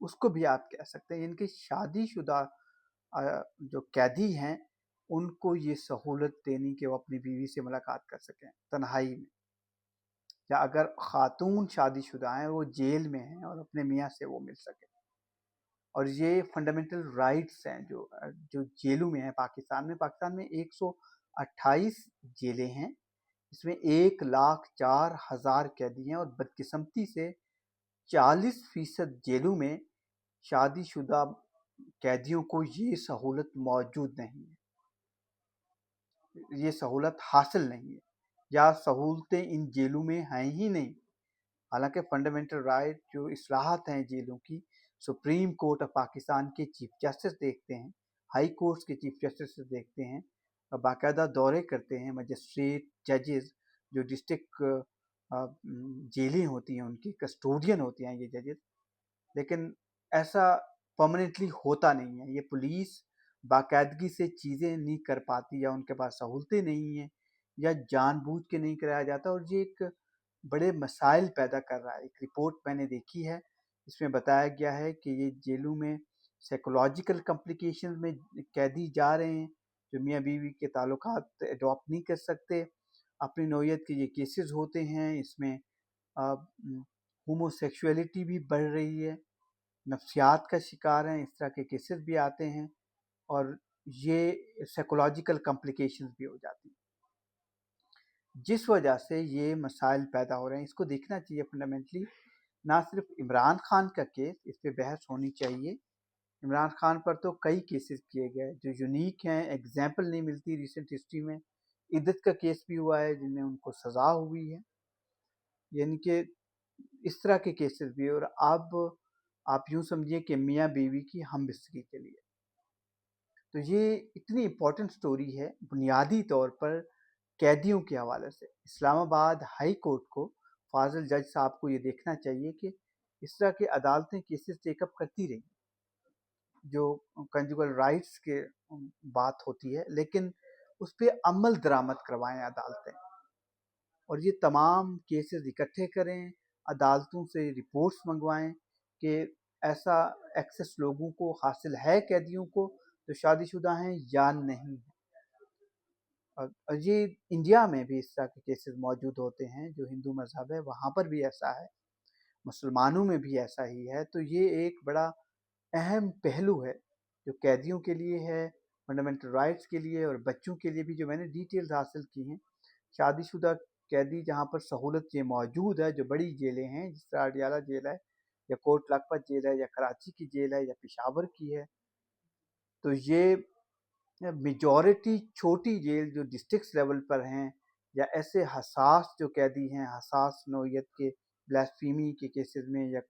اس کو بھی آپ کہہ سکتے ہیں، یعنی کہ شادی شدہ جو قیدی ہیں ان کو یہ سہولت دینی کہ وہ اپنی بیوی سے ملاقات کر سکیں تنہائی میں، یا اگر خاتون شادی شدہ ہیں وہ جیل میں ہیں اور اپنے میاں سے وہ مل سکیں۔ اور یہ فنڈامنٹل رائٹس ہیں جو جیلوں میں ہیں پاکستان میں 128 جیلیں ہیں، اس میں 1,04,000 قیدی ہیں، اور بدقسمتی سے 40% جیلوں میں شادی شدہ قیدیوں کو یہ سہولت موجود نہیں ہے، یہ سہولت حاصل نہیں ہے، یا سہولتیں ان جیلوں میں ہیں ہی نہیں۔ حالانکہ فنڈامنٹل رائٹ جو اصلاحات ہیں جیلوں کی، سپریم کورٹ آف پاکستان کے چیف جسٹس دیکھتے ہیں، ہائی کورٹس کے چیف جسٹس دیکھتے ہیں، اور باقاعدہ دورے کرتے ہیں مجسٹریٹ ججز جو ڈسٹرکٹ جیلیں ہوتی ہیں ان کی کسٹوڈین ہوتی ہیں یہ ججز، لیکن ایسا پرماننٹلی ہوتا نہیں ہے۔ یہ پولیس باقاعدگی سے چیزیں نہیں کر پاتی، یا ان کے پاس سہولتیں نہیں ہیں، یا جان بوجھ کے نہیں کرایا جاتا، اور یہ ایک بڑے مسائل پیدا کر رہا ہے۔ ایک رپورٹ میں نے دیکھی ہے، اس میں بتایا گیا ہے کہ یہ جیلوں میں سائیکولوجیکل کمپلیکیشن میں قیدی جا رہے ہیں، جو میاں بیوی کے تعلقات اڈاپٹ نہیں کر سکتے، اپنی نوعیت کے یہ کیسز ہوتے ہیں، اس میں ہومو سیکشولیٹی بھی بڑھ رہی ہے، نفسیات کا شکار ہیں، اس طرح کے کیسز بھی آتے ہیں، اور یہ سائیکولوجیکل کمپلیکیشنز بھی ہو جاتی ہیں، جس وجہ سے یہ مسائل پیدا ہو رہے ہیں۔ اس کو دیکھنا چاہیے فنڈامنٹلی، نہ صرف عمران خان کا کیس، اس پہ بحث ہونی چاہیے۔ عمران خان پر تو کئی کیسز کیے گئے جو یونیک ہیں، ایگزامپل نہیں ملتی ریسنٹ ہسٹری میں۔ عدت کا کیس بھی ہوا ہے جن میں ان کو سزا ہوئی ہے، یعنی کہ اس طرح کے کیسز بھی، اور اب آپ یوں سمجھیے کہ میاں بیوی کی ہم بستری کے لیے۔ تو یہ اتنی امپورٹنٹ سٹوری ہے بنیادی طور پر قیدیوں کے حوالے سے۔ اسلام آباد ہائی کورٹ کو، فاضل جج صاحب کو یہ دیکھنا چاہیے کہ اس طرح کے عدالتیں کیسز ٹیک اپ کرتی رہیں جو کنجوگل رائٹس کے بات ہوتی ہے، لیکن اس پہ عمل درآمد کروائیں عدالتیں، اور یہ تمام کیسز اکٹھے کریں، عدالتوں سے رپورٹس منگوائیں کہ ایسا ایکسس لوگوں کو حاصل ہے قیدیوں کو جو شادی شدہ ہیں یا نہیں ہے۔ اور یہ انڈیا میں بھی اس طرح کے کیسز موجود ہوتے ہیں، جو ہندو مذہب ہے وہاں پر بھی ایسا ہے، مسلمانوں میں بھی ایسا ہی ہے۔ تو یہ ایک بڑا اہم پہلو ہے جو قیدیوں کے لیے ہے، فنڈامنٹل رائٹس کے لیے، اور بچوں کے لیے بھی، جو میں نے ڈیٹیلز حاصل کی ہیں۔ شادی شدہ قیدی جہاں پر سہولت یہ موجود ہے، جو بڑی جیلیں ہیں جس طرح اڈیالہ جیل ہے، یا کوٹ لکھپت جیل ہے، یا کراچی کی جیل ہے، یا پشاور کی ہے، تو یہ میجورٹی چھوٹی جیل جو ڈسٹرکٹس لیول پر ہیں، یا ایسے حساس جو قیدی ہیں، حساس نوعیت کے بلاسفیمی کے کیسز میں، یا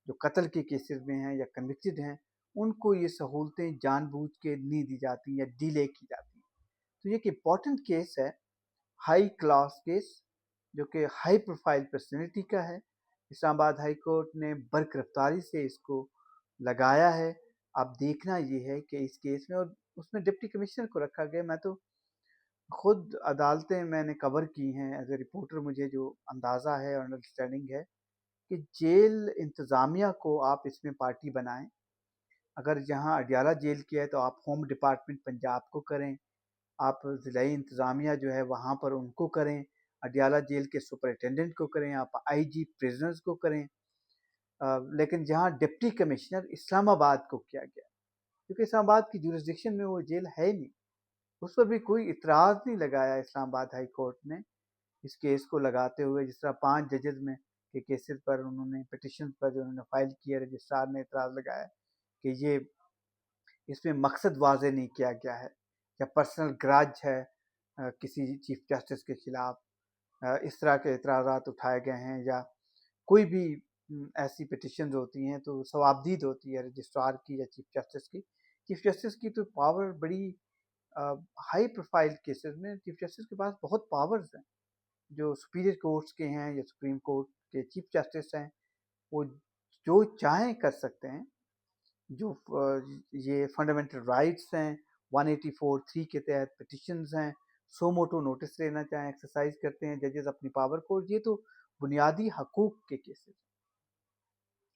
جو قتل کے کیسز میں ہیں یا کنوکٹڈ ہیں، ان کو یہ سہولتیں جان بوجھ کے نہیں دی جاتی یا ڈیلے کی جاتی ہیں۔ تو یہ ایک امپورٹنٹ کیس ہے، ہائی کلاس کیس، جو کہ ہائی پروفائل پرسنالٹی کا ہے۔ اسلام آباد ہائی کورٹ نے برق رفتاری سے اس کو لگایا ہے۔ اب دیکھنا یہ ہے کہ اس کیس میں، اور اس میں ڈپٹی کمشنر کو رکھا گیا، میں تو خود عدالتیں میں نے کور کی ہیں ایز اے رپورٹر، مجھے جو اندازہ ہے اور انڈرسٹینڈنگ ہے کہ جیل انتظامیہ کو آپ اس میں پارٹی بنائیں۔ اگر جہاں اڈیالہ جیل کیا ہے تو آپ ہوم ڈپارٹمنٹ پنجاب کو کریں، آپ ضلعی انتظامیہ جو ہے وہاں پر ان کو کریں، اڈیالہ جیل کے سپرنٹینڈنٹ کو کریں، آپ آئی جی پریزنرز کو کریں، لیکن جہاں ڈپٹی کمشنر اسلام آباد کو کیا گیا، کیونکہ اسلام آباد کی جورسڈکشن میں وہ جیل ہے نہیں، اس پر بھی کوئی اعتراض نہیں لگایا اسلام آباد ہائی کورٹ نے اس کیس کو لگاتے ہوئے۔ جس طرح 5 ججز میں کے کیسز پر انہوں نے پٹیشن پر جو انہوں نے فائل کیا، رجسٹرار نے اعتراض لگایا کہ یہ اس میں مقصد واضح نہیں کیا گیا ہے، یا پرسنل گراج ہے کسی چیف جسٹس کے خلاف، اس طرح کے اعتراضات اٹھائے گئے ہیں، یا کوئی بھی ایسی پٹیشنز ہوتی ہیں تو ثوابدید ہوتی ہے رجسٹرار کی یا چیف جسٹس کی۔ چیف جسٹس کی تو پاور بڑی ہائی پروفائل کیسز میں چیف جسٹس کے پاس بہت پاورز ہیں، جو سپیریئر کورٹس کے ہیں یا سپریم کورٹ کے چیف جسٹس ہیں، وہ جو چاہیں کر سکتے ہیں۔ جو یہ فنڈامنٹل رائٹس ہیں 184(3) کے تحت پٹیشنز ہیں، سو موٹو نوٹس لینا چاہیں ایکسرسائز کرتے ہیں ججز اپنی پاور کو، یہ تو بنیادی حقوق کے کیسز ہیں۔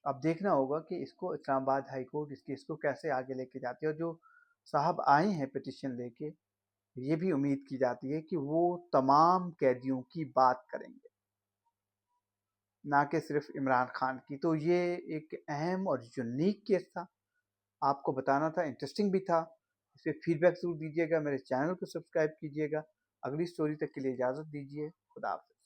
اب دیکھنا ہوگا کہ اس کو اسلام آباد ہائی کورٹ اس کیس کو کیسے آگے لے کے جاتی ہے، اور جو صاحب آئے ہیں پٹیشن لے کے، یہ بھی امید کی جاتی ہے کہ وہ تمام قیدیوں کی بات کریں گے، نہ کہ صرف عمران خان کی۔ تو یہ ایک اہم اور یونیک کیس تھا، آپ کو بتانا تھا، انٹرسٹنگ بھی تھا۔ اس پہ فیڈ بیک ضرور دیجیے گا، میرے چینل کو سبسکرائب کیجیے گا۔ اگلی سٹوری تک کے لیے اجازت دیجیے، خدا حافظ۔